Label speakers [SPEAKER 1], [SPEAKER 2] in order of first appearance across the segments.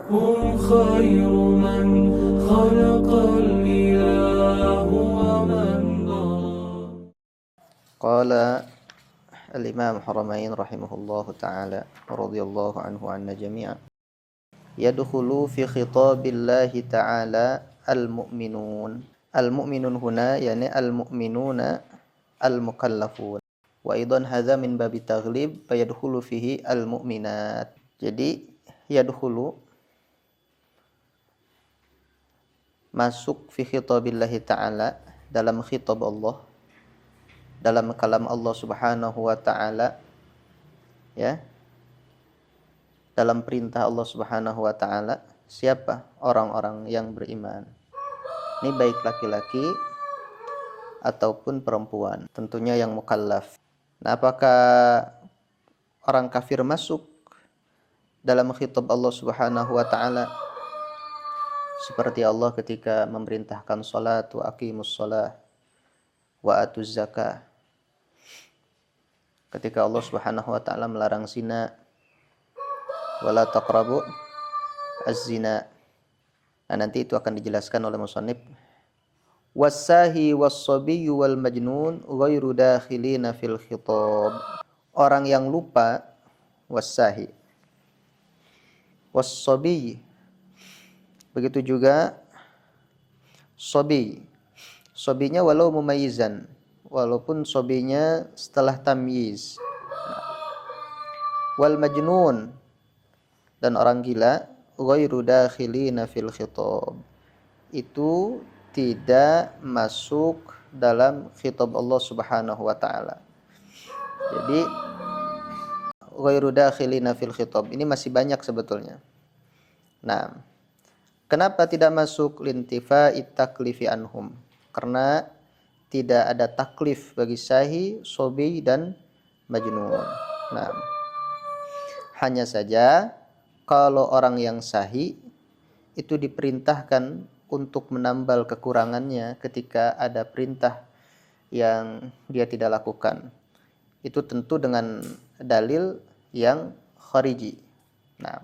[SPEAKER 1] هم خير من خلق الإله ومن ضرب.
[SPEAKER 2] قال الإمام حرمين رحمه الله تعالى رضي الله عنه عنا جميعا يدخل في خطاب الله تعالى المؤمنون. المؤمنون هنا يعني المؤمنون المكلفون. وأيضا هذا من باب التغليب فيدخل فيه المؤمنات. Jadi yadkhulu masuk fi khitabillahi ta'ala, dalam khitab Allah, dalam kalam Allah Subhanahu wa ta'ala, ya, dalam perintah Allah Subhanahu wa ta'ala. Siapa? Orang-orang yang beriman. Ini baik laki-laki ataupun perempuan, tentunya yang mukallaf. Nah, apakah orang kafir masuk dalam khitab Allah Subhanahu wa ta'ala? Seperti Allah ketika memerintahkan salat, wa aqimus shalah wa atuz zakah. Ketika Allah Subhanahu wa ta'ala melarang zina, wala taqrabu az-zina. Nah, nanti itu akan dijelaskan oleh musannif. Wasahi was-sabiyyu wal majnun ghairu dakhilina fil khitab. Orang yang lupa, wasahi, was-sabiy, begitu juga sobi. Sobinya walau mumayyizan, walaupun sobinya setelah tamyiz. Wal majnun, dan orang gila, ghairu dakhilina fil khitab, itu tidak masuk dalam khitab Allah Subhanahu wa ta'ala. Jadi ghairu dakhilina fil khitab ini masih banyak sebetulnya. Nah, kenapa tidak masuk? Lintifa'i taklifi anhum, karena tidak ada taklif bagi sahi, sobi, dan majnun. Nah, hanya saja kalau orang yang sahi itu diperintahkan untuk menambal kekurangannya ketika ada perintah yang dia tidak lakukan. Itu tentu dengan dalil yang khariji. Nah,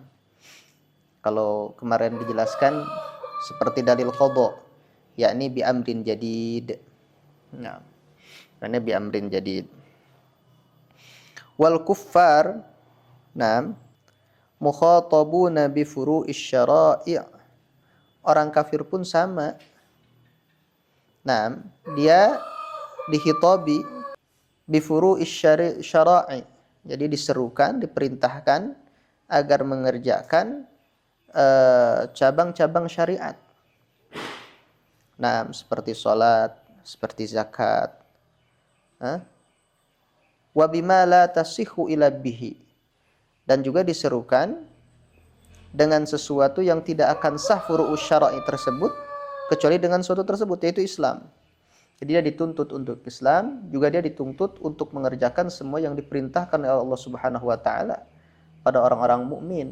[SPEAKER 2] kalau kemarin dijelaskan seperti dalil qadha, yakni bi amrin jadid. Nah, karena bi amrin jadid. Wal kuffar, nah, mukhatabuna bi furu'isy syara'i'. Orang kafir pun sama. Nah, dia dihitabi bi furu'isy syara'i'. Jadi diserukan, diperintahkan agar mengerjakan cabang-cabang syariat. Nah, seperti sholat, seperti zakat. Wa bima la tasihhu illa bihi. Dan juga diserukan dengan sesuatu yang tidak akan sah furu'us syara'i tersebut kecuali dengan suatu tersebut, yaitu Islam. Jadi dia dituntut untuk Islam, juga dia dituntut untuk mengerjakan semua yang diperintahkan oleh Allah Subhanahu wa ta'ala pada orang-orang mukmin.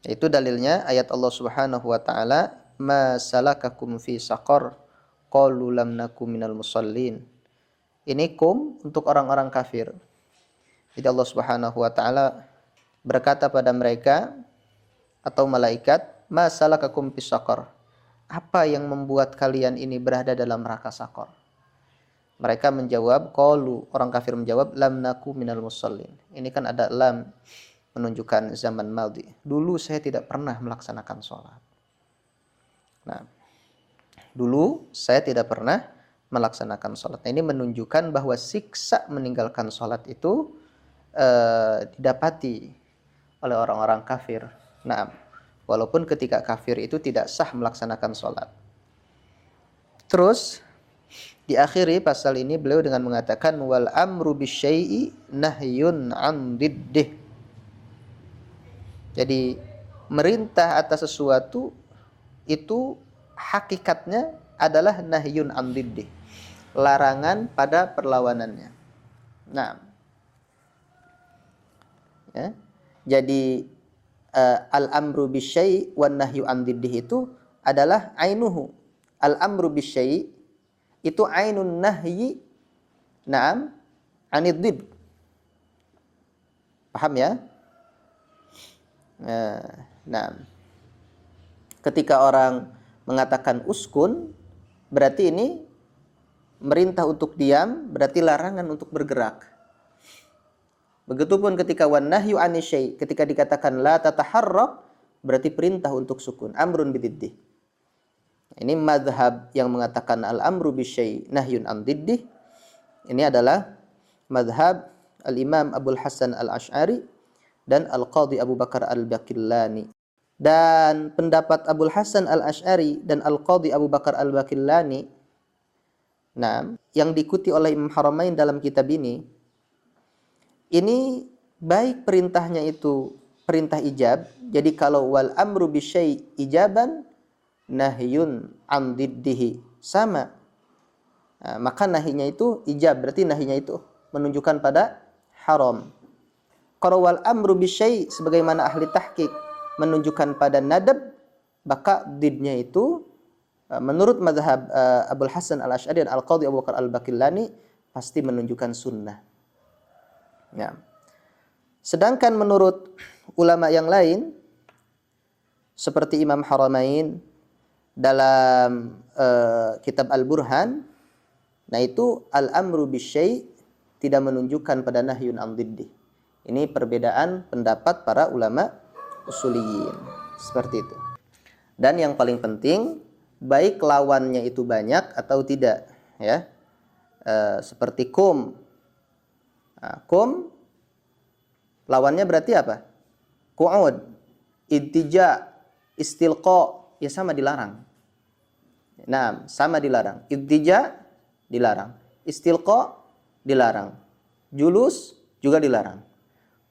[SPEAKER 2] Itu dalilnya ayat Allah Subhanahu wa ta'ala, ma salakakum fi saqar qalu lam nakum minal musallin. Ini kum untuk orang-orang kafir. Jadi Allah Subhanahu wa ta'ala berkata pada mereka atau malaikat, ma salakakum fi saqar. Apa yang membuat kalian ini berada dalam neraka saqar? Mereka menjawab, qalu, orang kafir menjawab, lam nakum minal musallin. Ini kan ada lam menunjukkan zaman madhi. Dulu saya tidak pernah melaksanakan sholat. Nah, dulu saya tidak pernah melaksanakan sholat. Nah, ini menunjukkan bahwa siksa meninggalkan sholat itu didapati oleh orang-orang kafir. Nah, walaupun ketika kafir itu tidak sah melaksanakan sholat. Terus diakhiri pasal ini beliau dengan mengatakan wal amru bisyai'i nahyun 'an diddih. Jadi merintah atas sesuatu itu hakikatnya adalah nahyun 'an diddih, larangan pada perlawanannya. Nah, ya. Jadi al-amru bisyai' wan nahyu 'an diddih itu adalah ainuhu. Al-amru bisyai' itu ainun nahyi, na'am, 'anid didd. Paham ya? Nah, Ketika orang mengatakan uskun, berarti ini merintah untuk diam, berarti larangan untuk bergerak. Begitupun ketika wan nahyu anisyai, ketika dikatakan la tataharrak, berarti perintah untuk sukun, amrun bididdih. Ini madhab yang mengatakan al-amru bisyai nahyun an diddih. Ini adalah madhab al-Imam Abul Hasan al-Ash'ari dan Al-Qadhi Abu Bakar al-Baqillani. Dan pendapat Abul Hasan al-Ash'ari dan Al-Qadhi Abu Bakar al-Baqillani, nah, yang diikuti oleh Imam Haramain dalam kitab ini baik perintahnya itu perintah ijab. Jadi kalau wal amru bisyai ijaban nahyun an diddihi sama. Nah, maka nahinya itu ijab, berarti nahinya itu menunjukkan pada haram. Kalau wal amru bisyai sebagaimana ahli tahqiq menunjukkan pada nadab, maka didnya itu menurut mazhab Abul Hasan al-Ash'ari dan Al-Qadhi Abu Bakar al-Baqillani pasti menunjukkan sunnah. Ya. Sedangkan menurut ulama yang lain seperti Imam Haramain dalam kitab Al-Burhan, nah itu al-amru bisyai tidak menunjukkan pada nahyun an diddih. Ini perbedaan pendapat para ulama usuliyin. Seperti itu. Dan yang paling penting, baik lawannya itu banyak atau tidak, ya. Seperti kum. Nah, kum lawannya berarti apa? Qu'ud, ittija, istilqa, ya sama dilarang. Nah, sama dilarang. Ittija dilarang, istilqa dilarang, julus juga dilarang.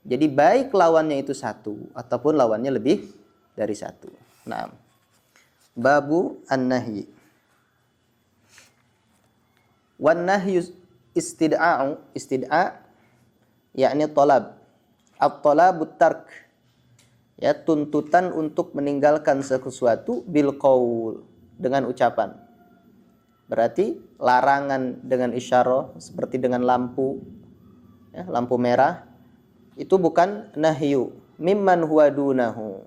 [SPEAKER 2] Jadi baik lawannya itu satu ataupun lawannya lebih dari satu. Nah, babu an-nahyi. Wan nahyu istid'a yakni talab. At-talabut tark, ya, tuntutan untuk meninggalkan sesuatu bil qaul, dengan ucapan. Berarti larangan dengan isyarah seperti dengan lampu, ya, lampu merah itu bukan nahyu mimman huwa dunahu.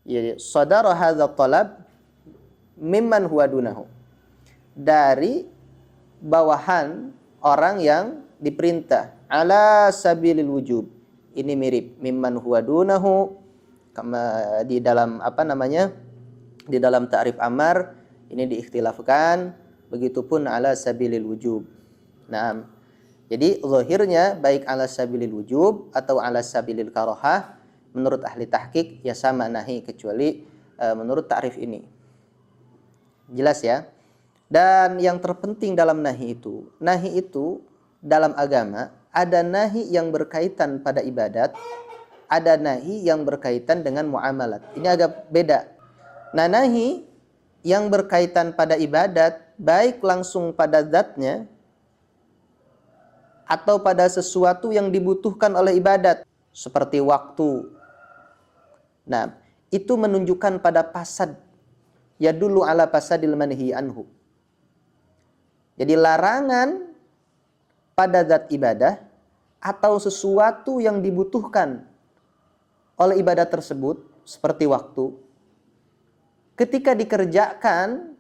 [SPEAKER 2] Ya, sadara hadza talab mimman huwa dunahu, dari bawahan orang yang diperintah ala sabilil wujub. Ini mirip mimman huwa dunahu di dalam di dalam ta'rif amar ini diikhtilafkan, begitupun ala sabilil wujub. Nah, jadi zahirnya baik ala sabilil wujub atau ala sabilil karahah menurut ahli tahqiq ya sama nahi, kecuali menurut ta'rif ini. Jelas ya? Dan yang terpenting dalam nahi itu dalam agama ada nahi yang berkaitan pada ibadat, ada nahi yang berkaitan dengan muamalat. Ini agak beda. Nah, nahi yang berkaitan pada ibadat baik langsung pada zatnya atau pada sesuatu yang dibutuhkan oleh ibadat seperti waktu. Nah, itu menunjukkan pada fasad, yadullu ala fasadil manhi anhu. Jadi larangan pada zat ibadah atau sesuatu yang dibutuhkan oleh ibadah tersebut seperti waktu, ketika dikerjakan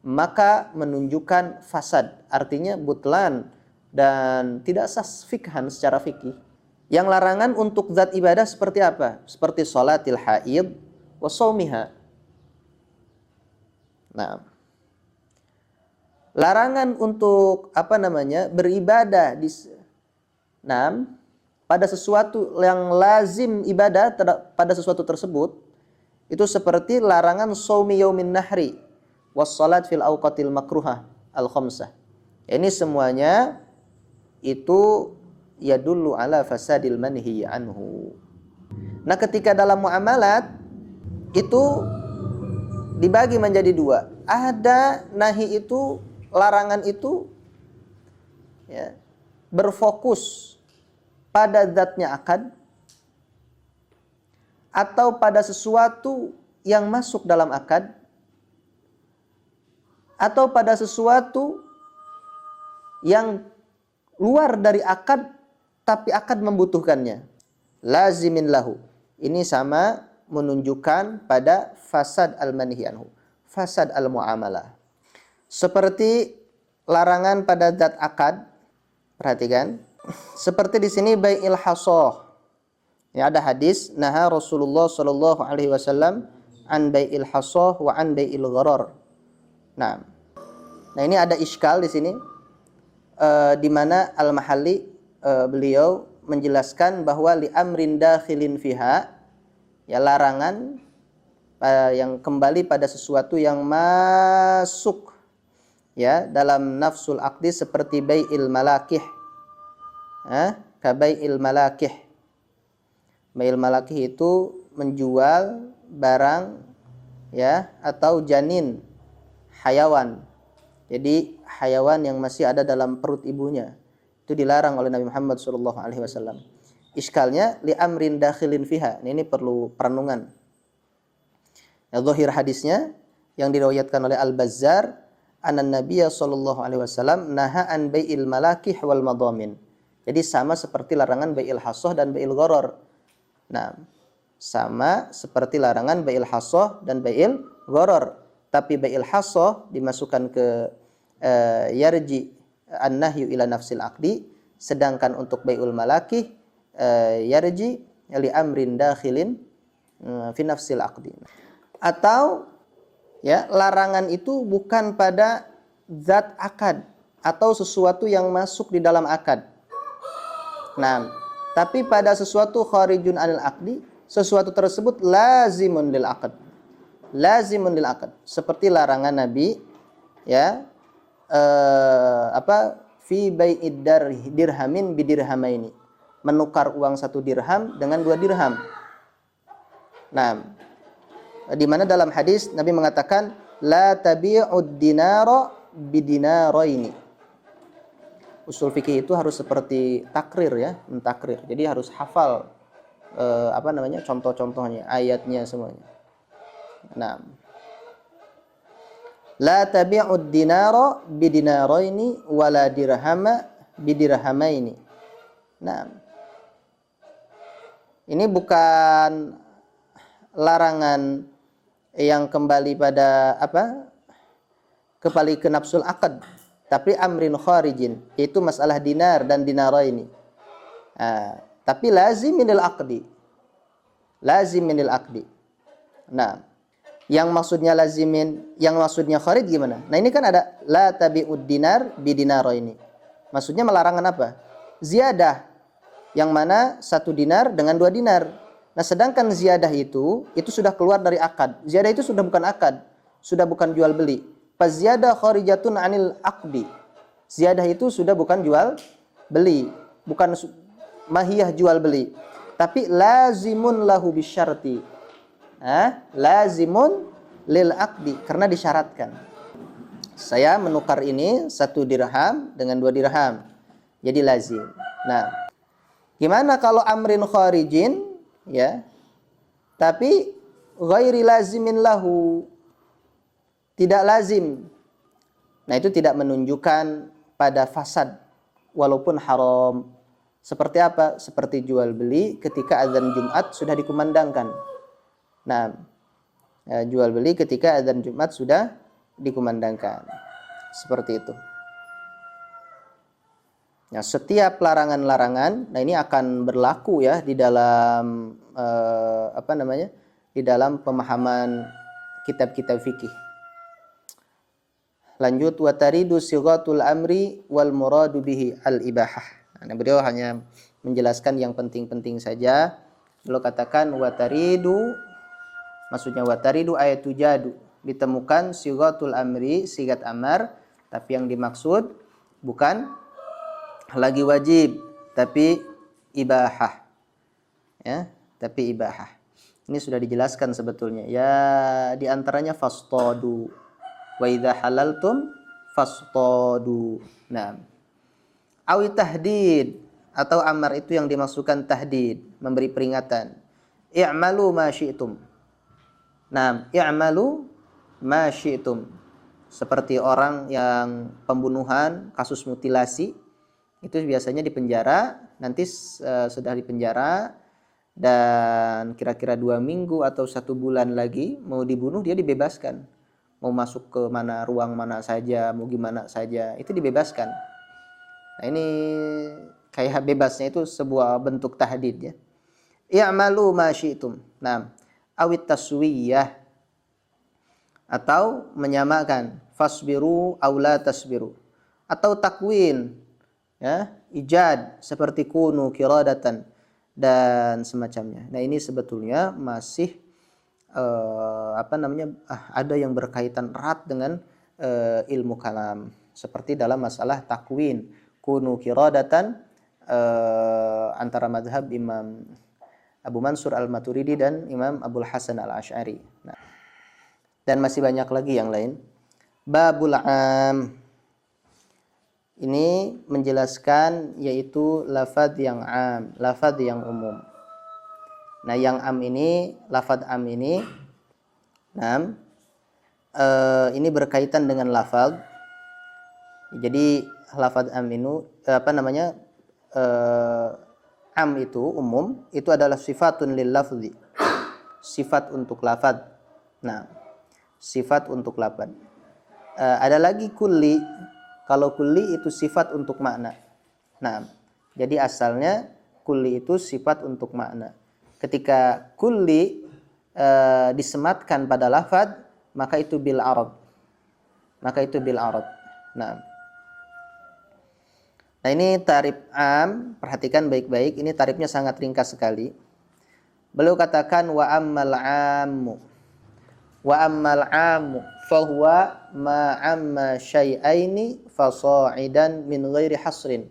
[SPEAKER 2] maka menunjukkan fasad, artinya butlan dan tidak sah fikhan secara fikih. Yang larangan untuk zat ibadah seperti apa? Seperti sholatil haid wa shaumiha. Nah, larangan untuk beribadah pada sesuatu yang lazim ibadah pada sesuatu tersebut itu seperti larangan shaumi yaumin nahri was salat fil awqatil makruhah al khamsah. Ini semuanya itu yadullu ala fasadil manhi anhu. Nah, ketika dalam muamalat itu dibagi menjadi dua. Ada nahi itu, larangan itu ya, berfokus pada zatnya akad atau pada sesuatu yang masuk dalam akad atau pada sesuatu yang luar dari akad tapi akad membutuhkannya. Lazimin lahu. Ini sama menunjukkan pada fasad al-manhi anhu, fasad al-muamalah. Seperti larangan pada zat akad, perhatikan. Seperti di sini bai'il hasah. Ya, ada hadis naha Rasulullah sallallahu alaihi wasallam an bai'il hasah wa an bai'il gharar. Nah, ini ada iskal di sini di mana Al-Mahalli beliau menjelaskan bahwa li amrin dakhilin fiha, ya larangan yang kembali pada sesuatu yang masuk ya dalam nafsul aqdi seperti bai'il malakih. Ka bai'il malakih. Bai'il malakih itu menjual barang ya atau janin hayawan. Jadi hayawan yang masih ada dalam perut ibunya itu dilarang oleh Nabi Muhammad SAW. Iskalnya li amrin dakhilin fiha. Ini perlu perenungan. Ya, zahir hadisnya yang diriwayatkan oleh Al-Bazzar, anan Nabiyya sallallahu alaihi wasallam naha an bai'il malakih wal madamin. Jadi sama seperti larangan bai'il hasah dan bai'il gharar. Nah, sama seperti larangan bai'il hasah dan bai'il gharar. Tapi bai'il hasah dimasukkan ke yarji an-nahyu ila nafsil aqdi, sedangkan untuk bai'ul malakih yarji li amrin dakhilin fi nafsil aqdi. Atau ya, larangan itu bukan pada zat akad atau sesuatu yang masuk di dalam akad. Nah, tapi pada sesuatu kharijun anil aqdi, sesuatu tersebut lazimun lil aqd. Lazimun lil aqd. Seperti larangan Nabi ya fi bai'id dirhamin bidirhamaini. Menukar uang 1 dirham dengan 2 dirham. Nah, di mana dalam hadis Nabi mengatakan la tabi'ud dinara bidinaraini. Usul fikih itu harus seperti takrir ya, mentakrir. Jadi harus hafal contoh-contohnya, ayatnya semuanya. Nah, la tabi'ud dinara bidinaraini wala dirhama bidirhamaini. Nah, ini bukan larangan yang kembali pada kembali ke nafsul akad, tapi amrin kharijin, yaitu masalah dinar dan dinaraini. Tapi lazim minil aqdi. Lazim minil aqdi. Nah, yang maksudnya lazimin, yang maksudnya kharij gimana? Nah, ini kan ada la tabi'ud dinar bidinaraini. Maksudnya melarangan apa? Ziyadah, yang mana 1 dinar dengan 2 dinar. Nah, sedangkan ziyadah itu sudah keluar dari akad. Ziyadah itu sudah bukan akad, sudah bukan jual beli. Faziyadah kharijatun anil aqdi. Ziyadah itu sudah bukan jual beli, bukan mahiyah jual beli, tapi lazimun lahu bisyarti. Lazimun lil aqdi, karena disyaratkan. Saya menukar ini 1 dirham dengan 2 dirham. Jadi lazim. Nah, gimana kalau amrin kharijin? Ya, tapi ghairi lazimin lahu, tidak lazim. Nah, itu tidak menunjukkan pada fasad walaupun haram. Seperti apa? Seperti jual beli ketika azan Jumat sudah dikumandangkan. Nah, jual beli ketika azan Jumat sudah dikumandangkan. Seperti itu. Nah, setiap larangan-larangan, nah ini akan berlaku ya di dalam di dalam pemahaman kitab-kitab fikih. Lanjut, wa taridu sighatul amri wal muradu bihi al ibahah. Nah, beliau hanya menjelaskan yang penting-penting saja. Beliau katakan wa taridu, maksudnya wa taridu ayatu jadu, ditemukan sighatul amri, sigat amar, tapi yang dimaksud bukan lagi wajib, tapi ibahah. Ya, tapi ibahah. Ini sudah dijelaskan sebetulnya. Ya, di antaranya fastadu. Wa idza halaltum fastadu. Nah, awi tahdid, atau amar itu yang dimaksudkan tahdid, memberi peringatan. I'malu ma syi'tum. Nah, i'malu ma syi'tum. Seperti orang yang pembunuhan, kasus mutilasi, itu biasanya di penjara. Nanti sudah di penjara, dan kira-kira 2 minggu atau 1 bulan lagi mau dibunuh, dia dibebaskan. Mau masuk ke mana, ruang mana saja, mau gimana saja, itu dibebaskan. Nah, ini kayak bebasnya itu sebuah bentuk tahdid ya. I'malu ma syi'tum. Nah, awit taswiyah, atau menyamakan fasbiru aw la tasbiru, atau takwin ya, ijad seperti kunu kiradatan dan semacamnya. Nah, ini sebetulnya masih ada yang berkaitan erat dengan ilmu kalam, seperti dalam masalah takwin kunu kiradatan antara mazhab Imam Abu Mansur al-Maturidi dan Imam Abul Hasan al-Asy'ari. Nah, dan masih banyak lagi yang lain. Babul am, ini menjelaskan yaitu lafadz yang am, lafadz yang umum. Nah, yang am ini, lafadz am ini, ini berkaitan dengan lafadz. Jadi lafadz am ini am itu umum, itu adalah sifatun lil lafzi, sifat untuk lafadz. Nah, sifat untuk lafadz. Ada lagi kulli. Kalau kulli itu sifat untuk makna. Nah, jadi asalnya kulli itu sifat untuk makna. Ketika kulli disematkan pada lafadz, maka itu bil arad. Nah, ini tarif am, perhatikan baik-baik, ini tarifnya sangat ringkas sekali. Beliau katakan wa ammal ammu. Wa ammal ammu fahuwa ma amma syai'aini fasa'idan min ghairi hasrin.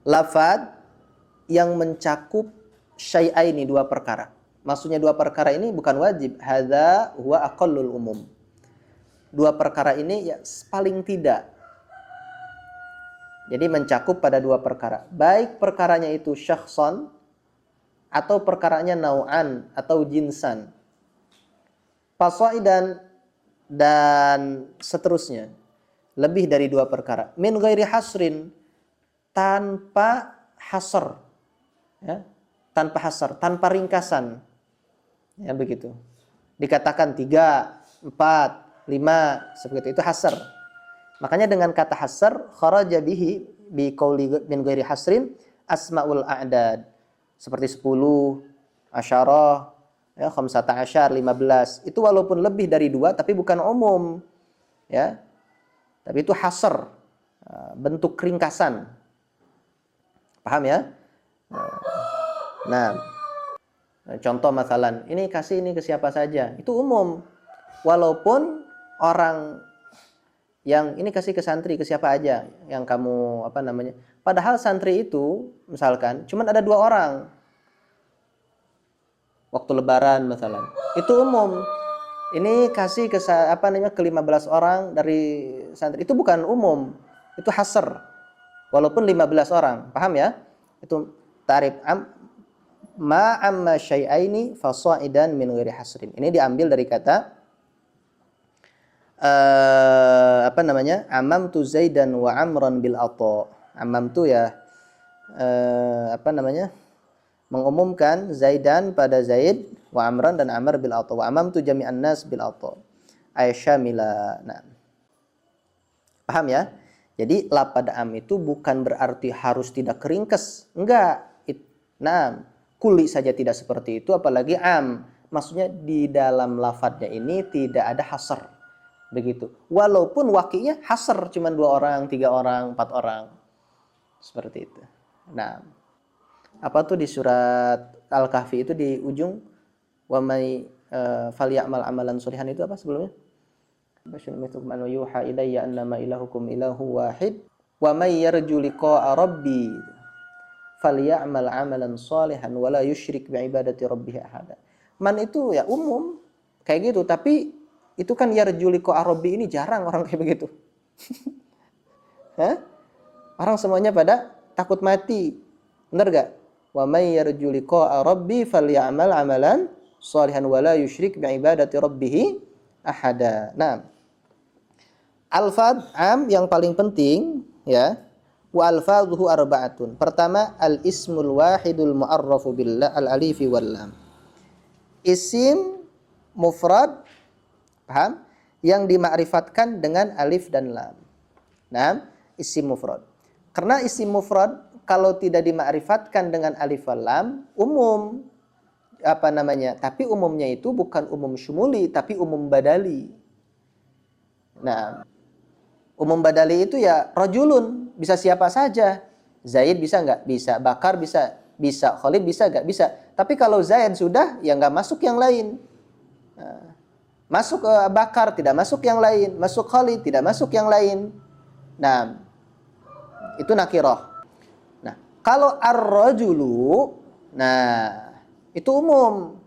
[SPEAKER 2] Lafadz yang mencakup syai'aini, 2 perkara. Maksudnya 2 perkara ini bukan wajib. Hadza huwa aqallul umum. 2 perkara ini ya paling tidak. Jadi mencakup pada 2 perkara. Baik perkaranya itu syakhsan atau perkaranya nau'an atau jinsan. Fasaidan dan seterusnya. Lebih dari 2 perkara. Min ghairi hasrin, tanpa hasr. Ya, tanpa hasr, tanpa ringkasan. Ya, begitu. Dikatakan 3, 4, 5 seperti itu hasr. Makanya dengan kata hasr kharaja bihi bi qauli min ghairi hasrin asmaul a'dad. Seperti 10, asyarah, ya, khamsata asyar, 15. Itu walaupun lebih dari 2 tapi bukan umum. Ya. Tapi itu hasr, bentuk ringkasan. Paham ya? Nah, contoh masalan, ini kasih ini ke siapa saja. Itu umum. Walaupun orang yang ini kasih ke santri, ke siapa aja yang kamu padahal santri itu misalkan cuma ada 2 orang waktu lebaran misalnya, itu umum. Ini kasih ke ke 15 orang dari santri, itu bukan umum, itu hasr walaupun 15 orang. Paham ya? Itu tarif ma amma syai'aini fasa'idan min ghairi hasrin. Ini diambil dari kata amamtu Zaidan wa Amran bil ata. Amamtu ya mengumumkan Zaidan pada Zaid, wa Amran dan Amr bil ata. Wa amamtu jami'an nas bil ata. Aisyamila. Nah. Paham ya? Jadi lafadz am itu bukan berarti harus tidak keringkes. Enggak. Nah, kulli saja tidak seperti itu apalagi am. Maksudnya di dalam lafadznya ini tidak ada hasr. Begitu. Walaupun waqi'nya hasr cuma 2 orang, 3 orang, 4 orang. Seperti itu. Nah, apa tuh di surat Al-Kahfi itu di ujung wa may falyamal amalan sholihan itu apa sebelumnya? Basyirul man yuha ilayya annama ilahukum ilahu wahid wa may yarju liqa'a rabbi falyamal amalan sholihan wa la yusyrik bi ibadati rabbih ahada. Man itu ya umum kayak gitu, tapi itu kan yarju liqa'a rabbi ini jarang orang kayak begitu. Hah? Orang semuanya pada takut mati. Benar gak? Wa may yarju liqa'a rabbi falyamal amalan sholihan wa la yusyrik bi ibadati rabbih ahada. Nah, alfadz am yang paling penting ya wa alfadhuhu arba'atun. Pertama, al-ismul wahidul mu'arrafu billah al-alifi wal lam. Isim mufrad, paham? Yang dimakrifatkan dengan alif dan lam. Nah, isim mufrad. Karena isim mufrad kalau tidak dimakrifatkan dengan alif wal lam, umum. Tapi umumnya itu bukan umum syumuli, tapi umum badali. Nah, umum badali itu ya rajulun, bisa siapa saja. Zaid bisa nggak? Bisa. Bakar bisa. Bisa. Khalid bisa nggak? Bisa. Tapi kalau Zaid sudah, ya nggak masuk yang lain. Nah, masuk Bakar, tidak masuk yang lain. Masuk Khalid, tidak masuk yang lain. Nah, itu nakirah. Nah, kalau ar-rajulu, nah, itu umum.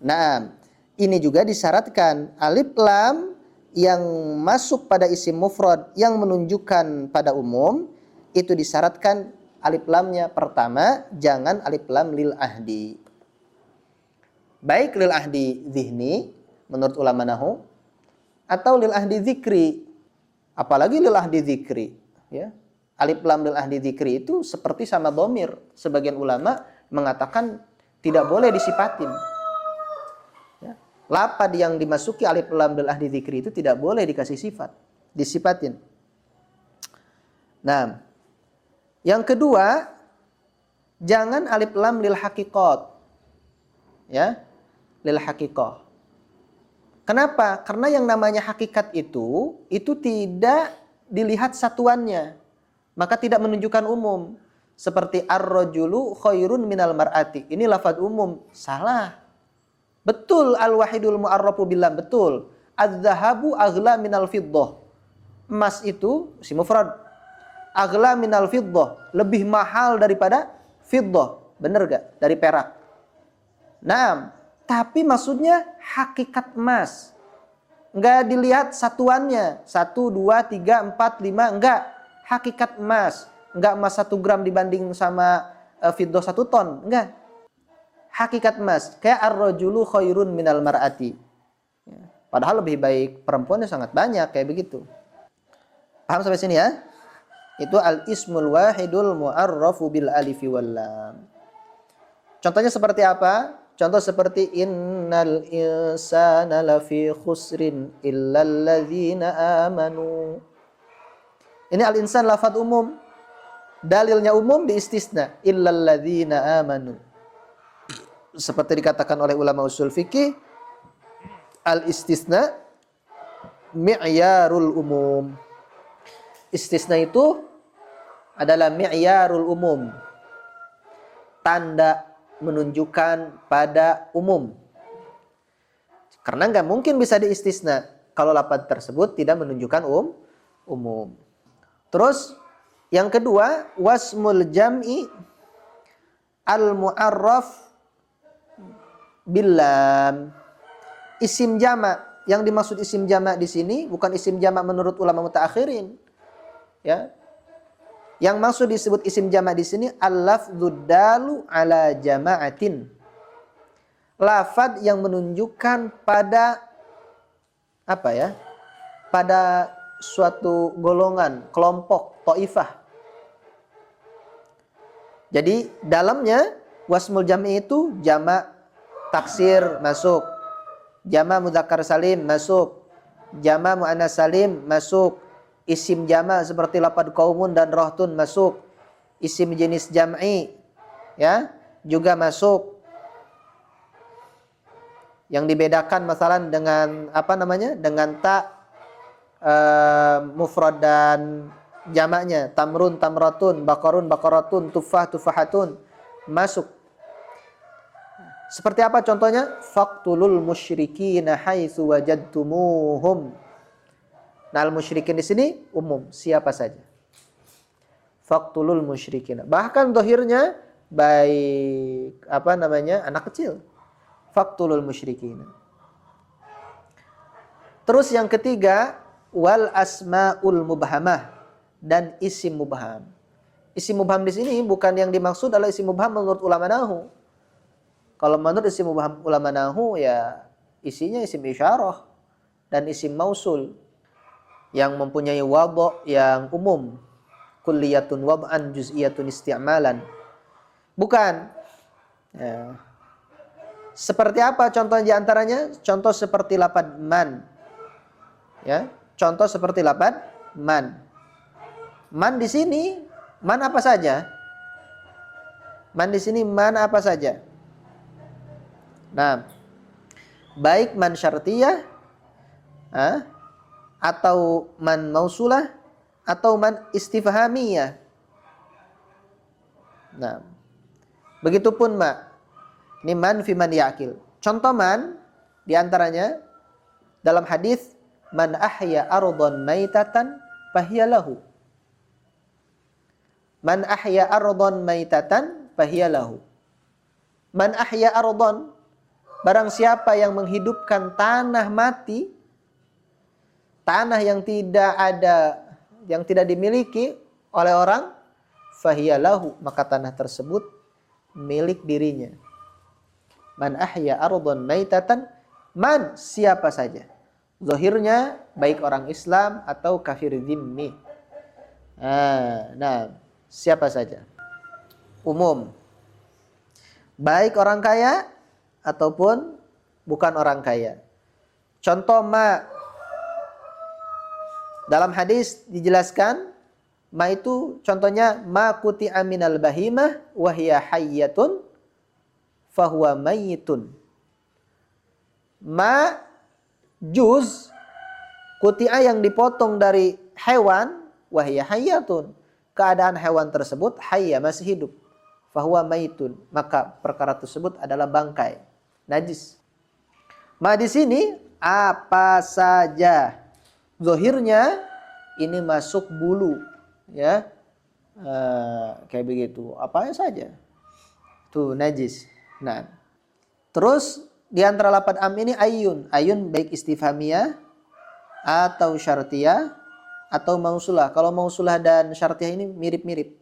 [SPEAKER 2] Nah, ini juga disyaratkan alif lam yang masuk pada isim mufrad yang menunjukkan pada umum, itu disyaratkan alif lamnya pertama jangan alif lam lil ahdi. Baik lil ahdi zihni menurut ulama nahwu atau lil ahdi zikri. Apalagi lil ahdi zikri, ya. Alif lam lil ahdi zikri itu seperti sama dhamir. Sebagian ulama mengatakan tidak boleh disipatin. Lapad yang dimasuki alif lam lil ahdi dzikri itu tidak boleh dikasih sifat, disipatin. Nah, yang kedua, jangan alif lam lil haqiqat. Ya, lil haqiqah. Kenapa? Karena yang namanya hakikat itu tidak dilihat satuannya. Maka tidak menunjukkan umum. Seperti ar-rajulu khairun minal mar'ati. Ini lafaz umum, salah. Betul al-wahidul mu'arrafu billah, betul. Az-zahabu aghla minal fiddah. Emas itu si mufrad. Aghla minal fiddah, lebih mahal daripada fiddah. Benar gak? Dari perak. Nah, tapi maksudnya hakikat emas. Enggak dilihat satuannya. 1, 2, 3, 4, 5, enggak. Hakikat emas. Enggak emas 1 gram dibanding sama fiddah 1 ton, enggak. Hakikat emas, kayak ar-rajulu khairun minal mar'ati. Ya. Padahal lebih baik perempuannya sangat banyak, kayak begitu. Paham sampai sini ya? Itu al-ismul wahidul mu'arrafu bil alifi wal lam. Contohnya seperti apa? Contoh seperti innal insana lafi khusrin illal ladzina amanu. Ini al-insan lafaz umum. Dalilnya umum diistisna illal ladzina amanu. Seperti dikatakan oleh ulama usul fikih, al-istisna mi'yarul umum. Istisna itu adalah mi'yarul umum. Tanda menunjukkan pada umum. Karena nggak mungkin bisa diistisna kalau lafaz tersebut tidak menunjukkan umum. Terus yang kedua, wasmul jam'i al-mu'arraf bilam. Isim jamak, yang dimaksud isim jamak di sini bukan isim jamak menurut ulama mutaakhirin. Ya. Yang maksud disebut isim jamak di sini al-lafdzud dalu ala jama'atin. Lafaz yang menunjukkan pada apa ya? Pada suatu golongan, kelompok, taifah. Jadi dalamnya wasmul jam'i itu jamak taksir masuk, jama' mudzakkar salim masuk, jama' muannas salim masuk, isim jama' seperti lafaz qaumun dan rahtun masuk, isim jenis jam'i ya juga masuk. Yang dibedakan masalan dengan dengan ta mufrad dan jamaknya, tamrun tamratun, bakarun bakaratun, tufah tufahatun masuk. Seperti apa contohnya? Faqtulul musyrikina haitsu wajadtumuhum. Nah, al-musyrikin di sini umum, siapa saja. Faqtulul musyrikina. Bahkan zahirnya baik anak kecil. Faqtulul musyrikina. Terus yang ketiga, wal asmaul mubhamah dan isim mubham. Isim mubham di sini bukan yang dimaksud adalah isim mubham menurut ulama nahwu. Kalau menurut isim mubham ulama nahwu ya isinya isim isyarah dan isim mausul yang mempunyai wadha yang umum. kulliyatun wad'an juz'iyatun isti'malan. Bukan. Ya. Seperti apa contoh di antaranya? Contoh seperti lafaz man. Ya, contoh seperti lafaz man. Man di sini, man apa saja? Man di sini man apa saja? Nah, baik man syartiyah, atau man mausulah, atau man istifhamiyah. Nah, begitupun ma. Ini man fi man ya'kil. Contoh man di antaranya dalam hadis man ahya ardhan maitatan fahiya lahu. Man ahya ardhan maitatan fahiya lahu. Man ahya ardhan, barang siapa yang menghidupkan tanah mati, tanah yang tidak ada, yang tidak dimiliki oleh orang, fahiya lahu, maka tanah tersebut milik dirinya. Man ahya ardhan maitatan, man siapa saja. Zahirnya baik orang Islam atau kafir dhimmi. Nah, siapa saja. Umum. Baik orang kaya ataupun bukan orang kaya. Contoh ma. Dalam hadis dijelaskan ma itu contohnya ma kuti'a minal bahimah wa hiya hayyatun fahuwa mayyitun. Ma juz kuti'a yang dipotong dari hewan wa hiya hayyatun. Keadaan hewan tersebut hayya, masih hidup. Fahuwa mayyitun, maka perkara tersebut adalah bangkai, najis. Ma di sini apa saja. Zahirnya ini masuk bulu, ya. Kayak begitu, apa saja. Itu najis. Nah, terus di antara lafaz am ini ayun. Ayun baik istifhamiyah atau syartiyah atau mausulah. Kalau mausulah dan syartiyah ini mirip-mirip.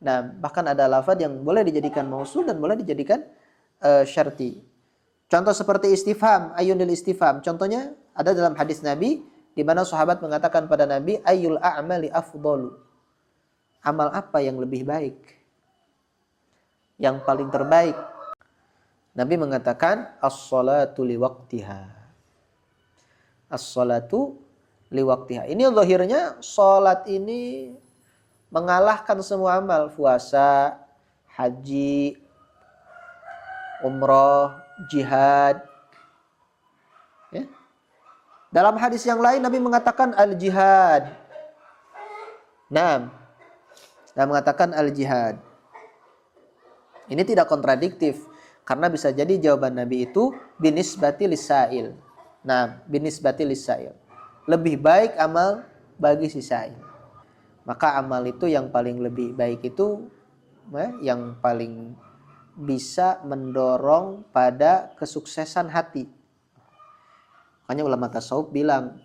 [SPEAKER 2] Nah, bahkan ada lafaz yang boleh dijadikan mausul dan boleh dijadikan syarti. Contoh seperti istifham, ayunil istifham. Contohnya ada dalam hadis Nabi di mana sahabat mengatakan pada Nabi, ayyul a'mali afdalu. Amal apa yang lebih baik? Yang paling terbaik. Nabi mengatakan as-salatu liwaqtiha. As-salatu liwaqtiha. Ini zahirnya salat ini mengalahkan semua amal, puasa, haji, umroh, jihad. Ya. Dalam hadis yang lain Nabi mengatakan al-jihad. Nah, mengatakan al-jihad. Ini tidak kontradiktif. Karena bisa jadi jawaban Nabi itu binisbati lisail. Nah, binisbati lisail. Lebih baik amal bagi si sail. Maka amal itu yang paling lebih baik itu, yang paling bisa mendorong pada kesuksesan hati. Makanya ulama tasawuf bilang,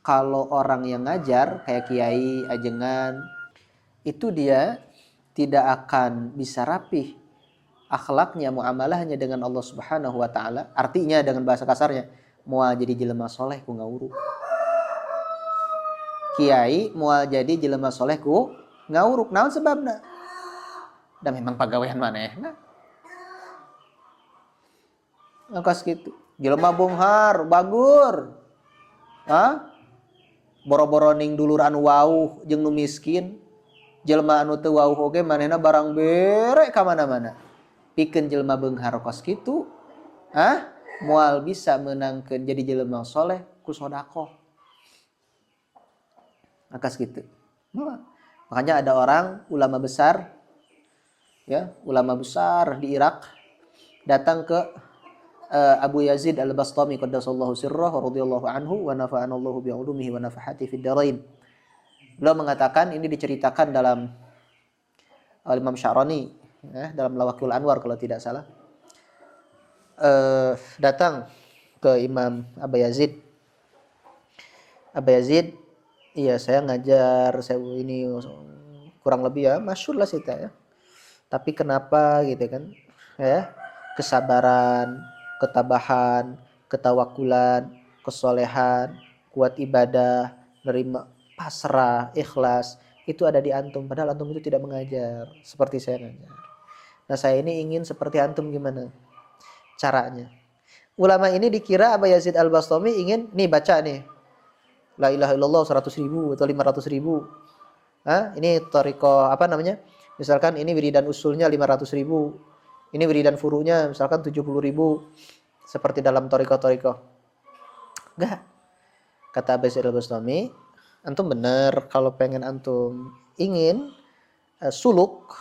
[SPEAKER 2] kalau orang yang ngajar, kayak kiai, ajengan, itu dia tidak akan bisa rapih akhlaknya, muamalahnya dengan Allah Subhanahu wa taala. Artinya dengan bahasa kasarnya, moal jadi jelema soleh ku ngawuruk. Kiai moal jadi jelema soleh ku ngawuruk. Naon sebabna? Da memang pagawean manehna. Angkas gitu. Jelema bonghar, bagur. Boro-boro ning dulur anu wauh jeung nu miskin. Jelema anu teu wauh oge manehna barang bere ka mana-mana. Pikeun jelema beunghar kos kitu, moal bisa menangkeun jadi jelema soleh ku sedekah. Akas gitu. Makanya ada orang ulama besar, ya, ulama besar di Irak datang ke Abu Yazid Al-Bastami qaddasallahu sirrahu radhiyallahu anhu wa nafa'anallahu bi'ulumihi wa nafahati fid dharain. Beliau mengatakan, ini diceritakan dalam Imam Sya'rani, dalam Lawaqul Anwar kalau tidak salah. Datang ke Imam Abu Yazid. Abu Yazid, iya saya ngajar, saya ini kurang lebih ya masyhur lah kita ya. Tapi kenapa gitu kan? Ya, kesabaran, ketabahan, ketawakulan, kesolehan, kuat ibadah, nerima, pasrah, ikhlas, itu ada di antum, padahal antum itu tidak mengajar seperti saya ngajar. Nah, saya ini ingin seperti antum, gimana caranya? Ulama ini dikira Abu Yazid Al-Bastami ingin, nih baca nih, la ilaha illallah 100.000 atau 500.000. Ini thariqah apa namanya? Misalkan ini wiridan usulnya 500.000. Ini wiridan furu'nya misalkan 70.000. Seperti dalam thariqah-thariqah. Enggak. Kata Abu Yazid Al-Bastami, antum benar kalau pengen antum ingin suluk,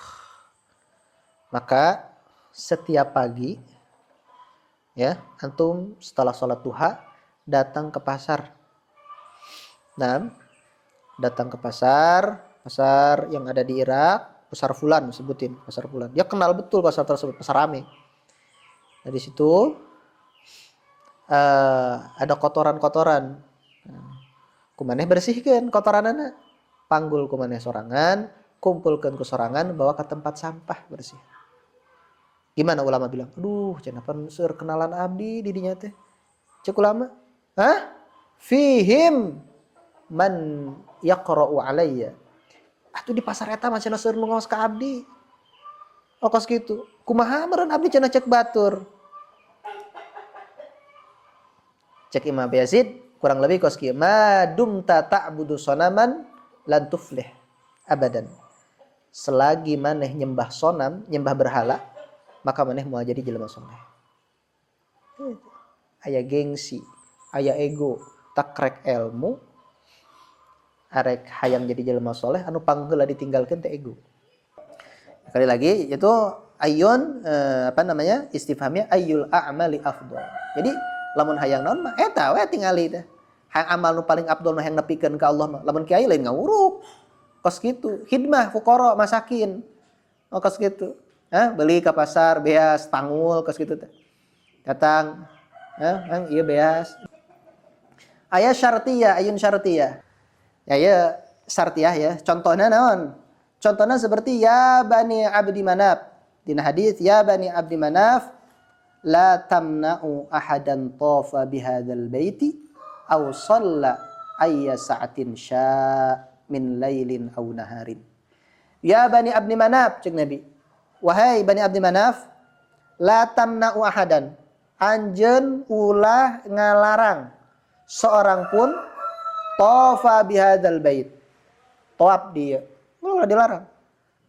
[SPEAKER 2] maka setiap pagi ya, antum setelah sholat duha datang ke pasar. Nah, datang ke pasar yang ada di Irak, pasar Fulan, sebutin pasar Fulan. Dia kenal betul pasar tersebut, pasar rame. Nah, di situ ada kotoran-kotoran. Kumaneh bersihkan kotoran anak, panggul kumaneh sorangan, kumpulkan ke sorangan, bawa ke tempat sampah bersih. Gimana ulama bilang? Aduh, kenapa seur kenalan abdi di dinya teh? Cek ulama, fihim man yaqra'u alayya. Atuh di pasar eta mah cenah seur nu ngaos ka abdi. Okos kitu. Kumaha meureun abdi cenah cek batur. Cek Imam Yazid kurang lebih kos kieu, ma dumta ta'budu sonaman lan tuflih abadan. Selagi maneh nyembah sonam, nyembah berhala, maka maneh moal jadi jelema soleh. Aya gengsi, aya ego, takrek ilmu, arek hayang jadi jelema soleh anu pangheula ditinggalkeun teh ego. Sekali lagi itu ayun istifhamnya ayyul a'mali afdal. Jadi lamun hayang naon mah eta we tingali teh. Hayang amal nu paling afdal mah hayang nepikeun ka Allah mah. Lamun kiai lain ngawuruk. Kos kitu, khidmah fuqara masakin. Kos kitu. Beli ke pasar beas tangul kos kitu teh. Datang ieu beas. Aya syartiyah, ayun syartiyah. Ya syartiyah ya. Contohna naon? Contohna seperti ya Bani Abdi Manaf. Dina hadis ya Bani Abdi Manaf la tamna'u ahadan tafa bihadzal baiti aw shalla ayya sa'atin sya' min lailin aw naharin. Ya Bani Abdi Manaf, cek Nabi. Wahai Bani Abdi Manaf, la tamna'u ahadan. Anjeun ulah ngalarang seorang pun tafa bihadzal bait. Tawaf dia. Ulah dilarang.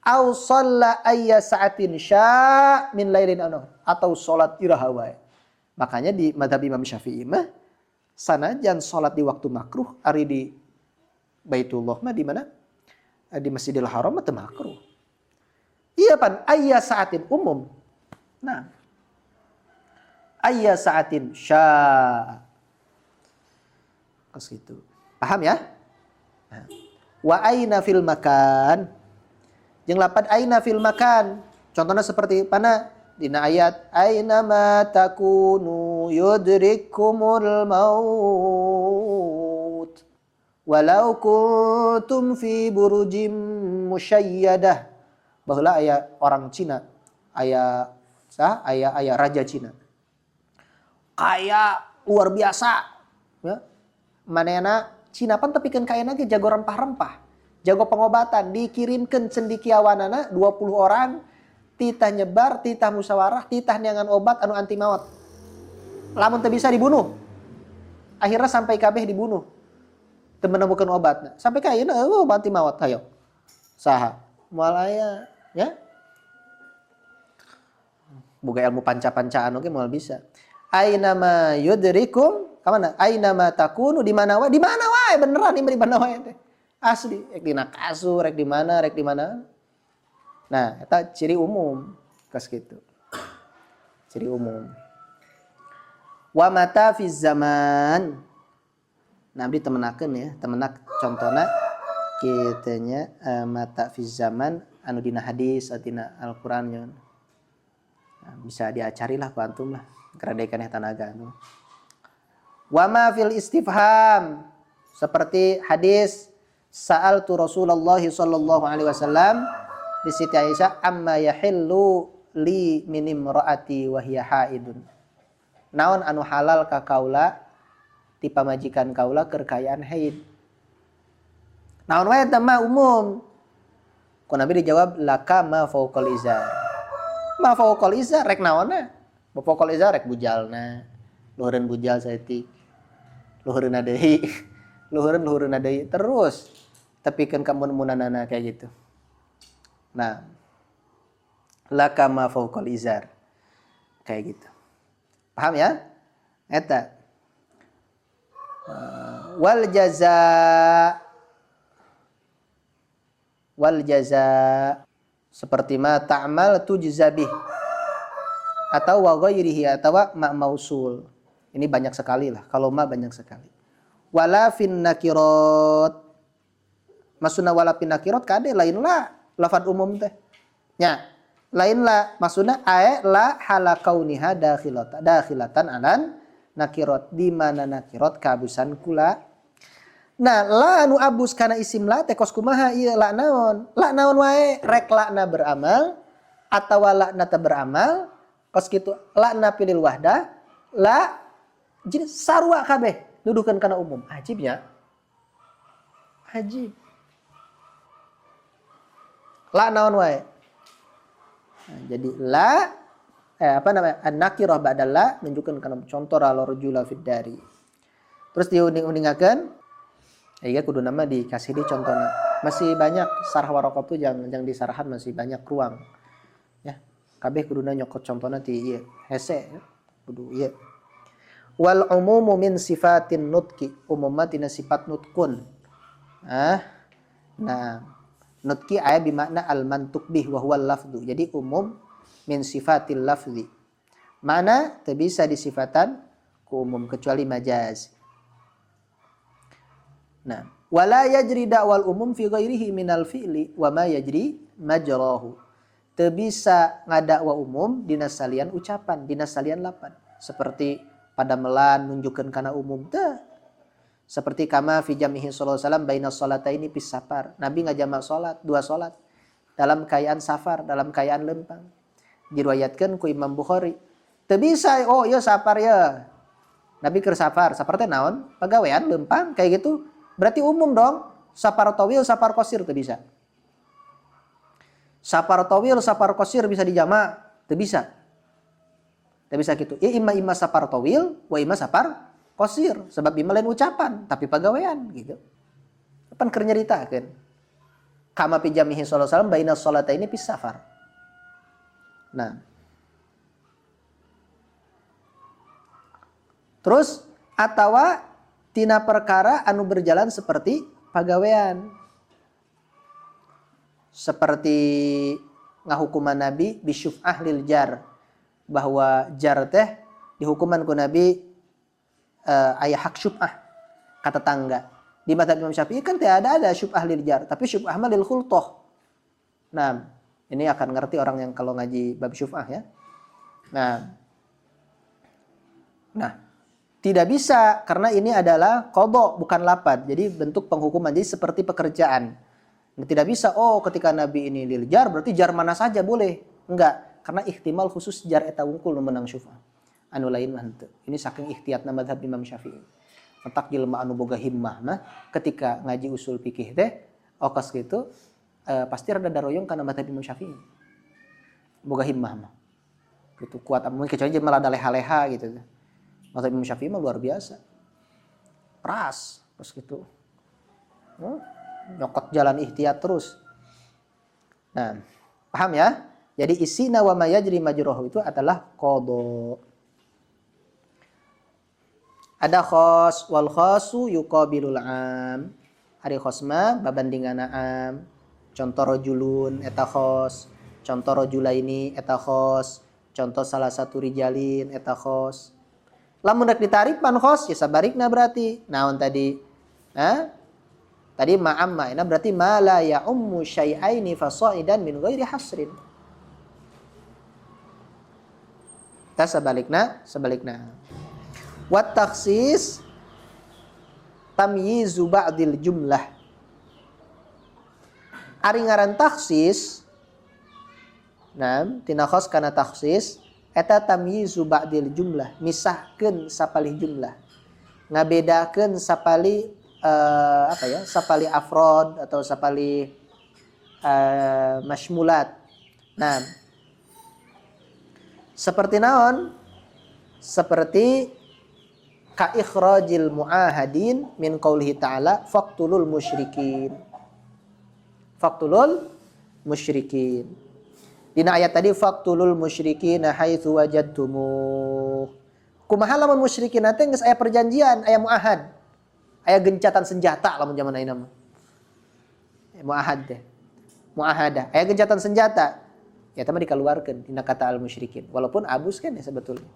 [SPEAKER 2] Aw shalla ayya sa'atin sya' min lailin aw nahar, atau salat iraha wae. Makanya di mazhab Imam Syafi'i mah sanajan salat di waktu makruh ari di Baitullah mah di mana? Di Masjidil Haram mah teu makruh. Iya pan ayya sa'atin umum. Nah. Ayya sa'atin sya'. Kos gitu. Paham ya? Nah. Wa aina fil makan. Jeung lapad aina fil makan. Contohnya seperti mana? Dina ayat aina ma takunu yudrikumul maut walau kuntum fi burujim musyayyadah. Baheula aya orang Cina, aya raja Cina. Kaya luar biasa, ya. Manehna Cina pan tepikeun kayana ge jago rempah-rempah, jago pengobatan, dikirimkeun cendikiawanana 20 orang. Titah nyebar, titah musyawarah, titah niangan obat anu anti maut. Lamun teu bisa dibunuh. Akhirnya sampai kabeh dibunuh. Teu menemukeun obatna. Sampai ka ayeuna obat anti maut hayo. Saha? Moal aya, ya? Boga ilmu panca-pancaan oge moal bisa. Aina ma yudrikum, ka mana? Aina ma takunu di mana wae? Di mana wae beneran di mana wae teh. Asli, rek dina kasur, rek di mana, rek di mana. Nah, eta ciri umum kas kitu. Ciri umum. Wa mata fi zaman. Nah, abdi temenakeun ya, temenak contona kitu nya mata fi zaman anu dina hadis atina Al-Qur'an nyon. Nah, bisa diacarilah ku antum lah, keradekan eta tanaga anu. Wa ma fil istifham, seperti hadis sa'altu Rasulullah sallallahu alaihi wasallam di Siti Aisyah amma yahillu li min imraati wa hiya haidun. Naon anu halal ka kaula ti pamajikan kaula keur kaayaan haid. Naon wae eta mah umum. Ku Nabi dijawab laka ma fauqal izar. Ma fauqal izar rek naonna? Ma fauqal izar rek bujalna. Luhureun bujal saeutik. Luhureunna deui. Luhureunna deui terus tepikeun ka mun-munanana kayak gitu. Nah, laka ma fauqal izar. Kayak gitu. Paham ya? Eta. Wal jaza seperti ma ta'mal tujza bih atau wa ghairihi atau ma mausul. Ini banyak sekali lah. Kalau ma banyak sekali. Wala fin nakirat. Maksudna wala fin nakirat kade lain lah lafaz umum teh. Nya, lain lah maksudna ae la hala kauniha dakhilatan alan nakirat, di mana nakirat kehabusan kula. Nah, la anu abus kana isim la teh kos kumaha ieu la naon? La naon wae rek la'na beramal atawa la'na teu beramal. Kos kitu la'na pilil wahdah, la jadi sarua kabeh nuduhkeun kana umum. Ajibnya. Ajib. La naon wae. Nah, jadi la an-nakirah ba'da la menunjukkan kana contoh rajula fid dari. Terus diuning-uningakeun iya kudu nama dikasih di contohnya. Masih banyak sarah waraqat tuh yang disarahan masih banyak ruang. Ya, kabeh kuduna nyokot contohna ti ieu hese kudu ieu. Wal umumu min sifatin nutqi, umumna tina sifat nutkun. Nah, nutqi aya bimakna al mantuq bih wa huwa lafdhu. Jadi umum min sifatil lafzi. Mana teu bisa disifatan ku umum kecuali majaz. Nah, wala yajri da'wal umum fi ghairihi minal fi'li wa ma yajri majrahu. Teu bisa ngadakwa umum dina salian ucapan, dina salian lapan. Seperti pada melan nunjukkeun kana umum teu. Seperti kama fi jamihi sallallahu alaihi wasallam baina sholataini fis safar. Nabi ngajamak salat, dua salat dalam keadaan safar, dalam keadaan lempang. Diriwayatkeun ku Imam Bukhari. Teu bisa oh ieu safar ya. Nabi keur safar, safar teh naon? Pagawean lempang kayak gitu. Berarti umum dong. Safar tawil, safar qasir teu bisa. Safar tawil, safar qasir bisa dijamak, teu bisa. Teu bisa gitu. Ya imma safar tawil, wa imma safar qasir. Sebab imma lain ucapan, tapi pagawean gitu. Pan keur nyaritakeun. Kama fi jamihi sallallahu alaihi wasallam baina sholataini fis safar. Nah. Terus atawa tina perkara anu berjalan seperti pagawean. Seperti ngahukuman Nabi bisyuf'ah lil jar. Bahwa jar teh dihukuman ku Nabi aya hak syuf'ah kata tangga. Di mazhab Imam Syafi'i kan tidak ada syuf'ah lil jar, tapi syuf'ah mah lil khultoh. Nah, ini akan ngerti orang yang kalau ngaji bab syuf'ah ya. Nah, tidak bisa karena ini adalah qadha bukan lapad. Jadi bentuk penghukuman. Jadi seperti pekerjaan. Tidak bisa ketika Nabi ini lil jar berarti jar mana saja boleh. Enggak, karena ihtimal khusus jar eta wungkul nu meunang syuf'ah. Anu lain mah henteu. Ini saking ihtiyatna mazhab Imam Syafi'i. Entak jelema anu boga himmah mah ketika ngaji usul fikih teh okos gitu pasti rada daroyong kana mazhab Imam Syafi'i. Boga himmah mah. Gitu kuat mungkin kecuali jelema rada leha-leha gitu. Mazhab Imam Syafi'i mah luar biasa. Keras, terus gitu. Nyokot jalan ihtiyat terus. Nah, paham ya? Jadi isina wa ma yajri majruhu itu adalah qadha. Ada khos wal khosu yuqabilul am. Ari khos mah babandinganna am. Contoh rajulun eta khos, contoh rajulaini eta khos, contoh salah satu rijalin eta khos. Lamun rek ditarik pan khos ya sabarikna berarti. Naon tadi? Tadi ma'amma. Ini berarti ma la ya'ummu syai'aini fasaidan min ghairi hasrin. Ta sebalikna. Wat takhsis tamyizu ba'dil jumlah. Ari ngaran takhsis. Nah, tina khos kana takhsis eta tamyizu ba'dil jumlah, misahkeun sapalih jumlah. Ngabedakeun sapalih sapali afrod atau sapali masymulat. Nah, seperti naon? Seperti ka ikhrajil muahadin min qaulihi ta'ala faqtulul musyrikin. Faqtulul musyrikin. Dina ayat tadi faqtulul musyrikin haitsu wajadtumuh. Kumaha lamun musyrikin teh geus aya perjanjian, aya muahad. Aya gencatan senjata lamun zaman ayeuna mah. Muahad teh. Muahadah. Aya gencatan senjata. Ya tama dikeluarkeun dina kata al musyrikin. Walaupun abus kan ya sebetulnya.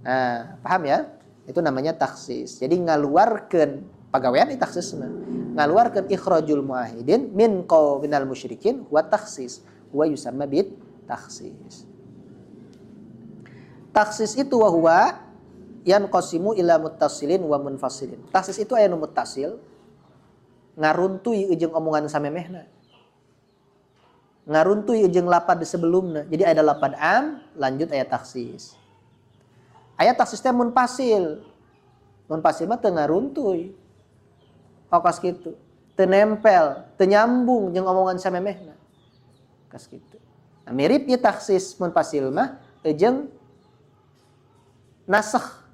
[SPEAKER 2] Nah, paham ya? Itu namanya taksis. Jadi ngaluarkeun pagawean itu taksis mah. Ngaluarkeun ikhrajul muahidin min qaumil musyrikin wa taksis. Wa yusamma bit taksis. Taksis itu wa huwa yanqasimu ila muttasilin wa munfasilin. Taksis itu aya nu muttasil ngaruntuy jeung omongan samemehna. Ngaruntuy jeung lapad sebelumna. Jadi ada lapad am, lanjut aya taksis. Aya taksis teh munfasil. Munfasil mah teu ngaruntuy. Okas kitu. Teu nempel, teu nyambung jeung omongan samemehna. Kas kitu. Nah, mirip ieu taksis munfasil mah jeung nasakh.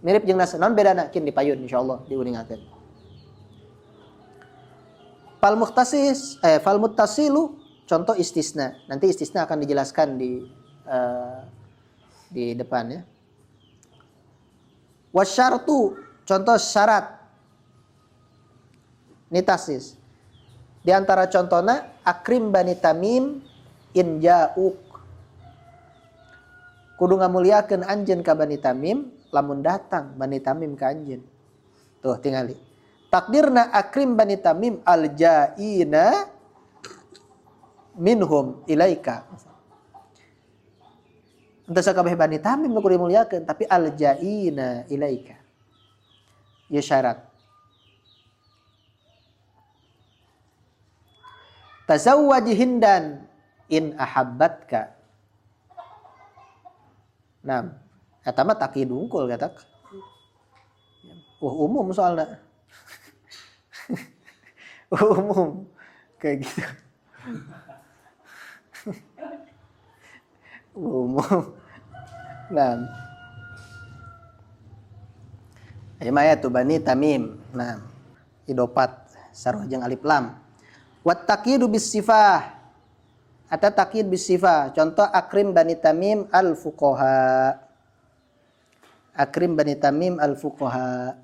[SPEAKER 2] Mirip jeung nasakh. Naon bedana? Kin dipayun insyaallah diuningakeun. Fal muttasilu contoh istisna. Nanti istisna akan dijelaskan di depan ya. Wasyartu contoh syarat. Ini taksis. Di antara contohna akrim bani Tamim in ja'uk. Kudu ngamuliakeun anjeun ka bani Tamim lamun datang bani Tamim ka anjeun. Tuh tingali. Takdirna akrim bani Tamim al-ja'ina minhum ilaika. Entah sakabeh bani Tamim kudu dimuliakeun tapi al-ja'ina ilaika. Ya syarat. Tazawwaj hindan in ahabbatka. Nah, eta mah takid unggul katak. Umum soalna. Umum kayak gitu. Umum. Nah. Ayat bani Tamim. Nah, idopat sarua jeung alif lam. Wat taqidu bis sifah. Ata taqid bis sifah. Contoh akrim bani Tamim al fuqaha. Akrim bani Tamim al fuqaha.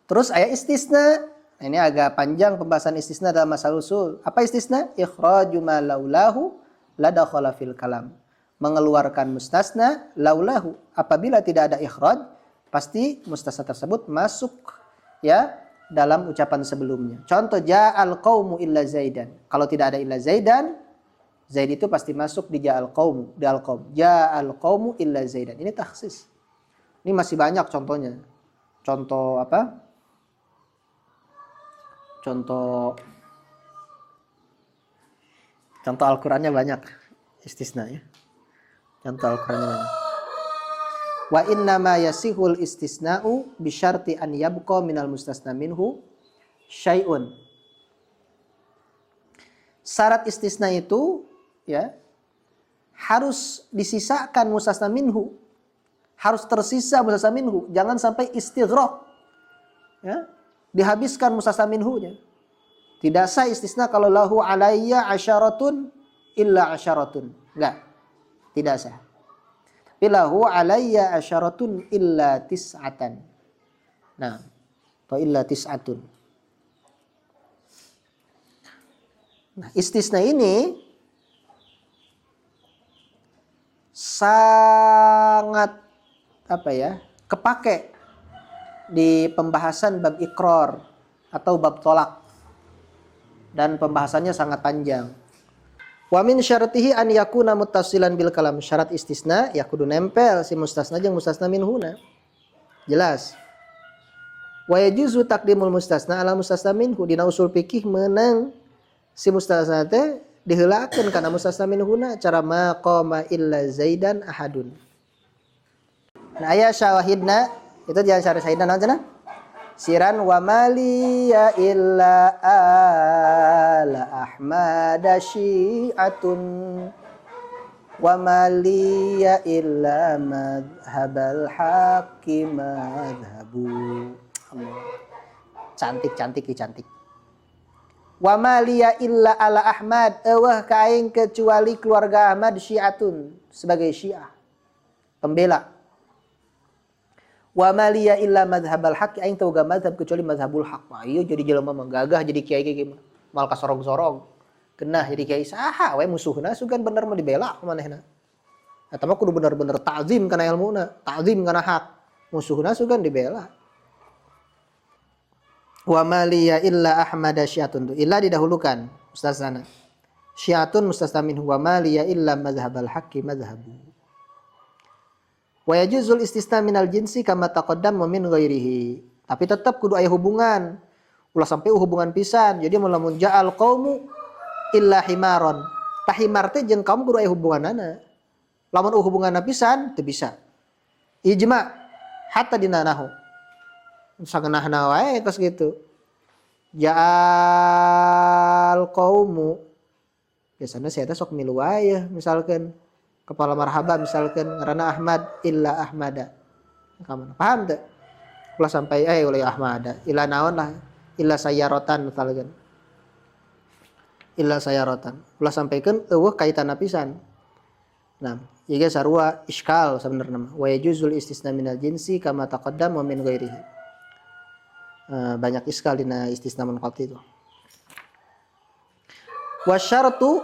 [SPEAKER 2] Terus ayat istisna. Nah, ini agak panjang pembahasan istisna dalam masalah usul. Apa istisna? Ikhraju ma laulahu la dakhala fil kalam. Mengeluarkan mustasna laulahu. Apabila tidak ada ikhraj, pasti mustasna tersebut masuk ya dalam ucapan sebelumnya. Contoh ja'al qaumu illa zaidan. Kalau tidak ada illa zaidan, zaid itu pasti masuk di ja'al qaumu, di al qaum. Ja'al qaumu illa zaidan. Ini takhsis. Ini masih banyak contohnya. Contoh apa? Contoh Al-Qur'annya banyak istisna ya. Contoh Al-Qur'annya banyak. Wa inna ma yasihul istisna'u bi syarti an yabqa minal mustasna minhu syai'un. Syarat istisna itu ya harus disisakan mustasna minhu. Harus tersisa mustasna minhu, jangan sampai istighraq. Ya. Dihabiskan mustasna minhunya. Tidak sah istisna kalau lahu alayya asyaratun illa asyaratun. Enggak. Tidak sah. Lahu alayya asyaratun illa tis'atan. Nah, atau illa tis'atun. Nah, istisna ini sangat kepake di pembahasan bab iqrar atau bab tolak, dan pembahasannya sangat panjang. Wa min syaratihi an yakuna muttasilan bil kalam. Syarat istisna ya kudu nempel si mustasna jeung mustasna minhuna. Jelas. Wa yajuzu taqdimul mustasna ala mustasna minhu. Dina usul fikih meunang si mustasna teh diheulakeun kana mustasna minhuna cara maqama illa zaidan ahadun. Nah, aya syawahidna itu jangan syarah syahidna naon cenah? Siran wa maliya illa ala Ahmad syi'atun wa maliya illa madhhabal haqqi madhhabu. Allah. Cantik. Wa maliya illa ala Ahmad, eueuh ka aing kecuali keluarga Ahmad syi'atun, sebagai Syiah, pembela. Wa maliya illa madhhabal haqq, aing teu gak mazhab kecuali mazhabul haq. Wah, ieu jadi jelema menggagah jadi kiai mah mal kasorong-sorong. Kenah jadi kiai saha we musuhna sugan bener mah dibela ku manehna. Eta mah kudu bener-bener ta'zim kana ilmuna, ta'zim kana hak. Musuhna sugan dibela. Wa maliya illa Ahmad syiatun, illa didahulukan mustasna. Syiatun mustasna minhu, wa maliya illa madhhabal haqqi madhhabu. Wa yajuzul istisna minal jinsi kama taqaddam min ghairihi. Tapi tetap kudu aya hubungan. Ulah sampai hubungan pisan. Jadi lamun ja'al qaumu illa himaron. Tah himar teh jeung kaum kudu aya hubunganana. Lamun hubunganna pisan teu bisa. Ijma hatta dina nahu. Sageunahna wae tos gitu. Ja'al qaumu. Biasana saya teh sok milu wae misalkan kepala marhaba misalkan ngaranna Ahmad illa Ahmada. Kamu paham teu? Ulah sampai oleh Ahmada. Illa naon lah? Illa sayyaratan misalkan. Illa sayyaratan. Ulah sampaikeun eueuh kaitanna pisan. Nah, ieu ge sarua iskal sabenerna mah. Wa yajuzul istisna minal jinsi kama taqaddam wa min ghairihi. Banyak iskal dina istisna munqati itu. Wa syartu,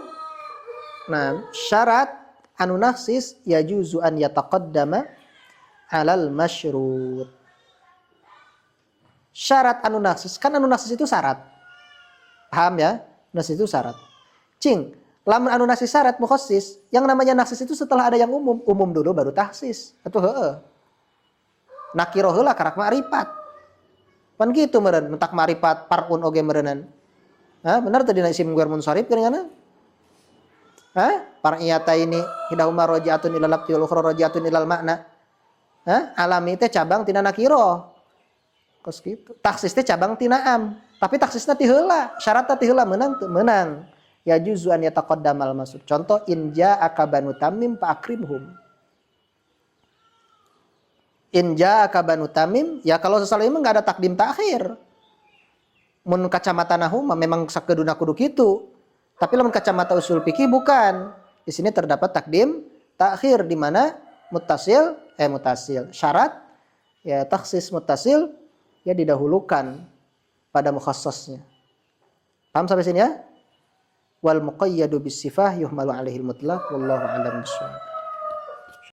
[SPEAKER 2] nah syarat anu naksis yajuzu an yataqaddama alal masyrut. Syarat anu naksis, kan anu naksis itu syarat. Paham ya? Naksis itu syarat. Cing, lamun anu naksis syarat mukhassis, yang namanya naksis itu setelah ada yang umum dulu baru taksis. Atuh heueuh. Nakiro heula karak ma'rifat. Pan gitu meureun, mentak ma'rifat parun oge meureunnan. Hah, benar tadi na isim ghair munsharif kan ngana? Hah? Par'iyata ini hidahuma raji'atun ilal lafzi wal ukhra raji'atun ilal makna. Hah? Alami teh cabang tina nakiro. Kos gitu. Taksis teh cabang tina am, tapi taksisna ti heula, syaratna ti heula meunang teu meunang. Ya juzu an yataqaddamal masuk. Contoh in ja'aka banu tamim fa akrimhum. In ja'aka banu tamim, ya kalau sesalih mah enggak ada takdim takhir. Mun kacamata nahum memang sakeduna kudu kitu. Tapi lamun kacamata usul fikih bukan. Di sini terdapat takdim takhir di mana mutasil syarat ya taksis mutasil ya didahulukan pada mukhassasnya. Paham sampai sini ya? Wal muqayyadu bis sifah yuhmalu alaihi al mutlaq wallahu a'lam bishawab.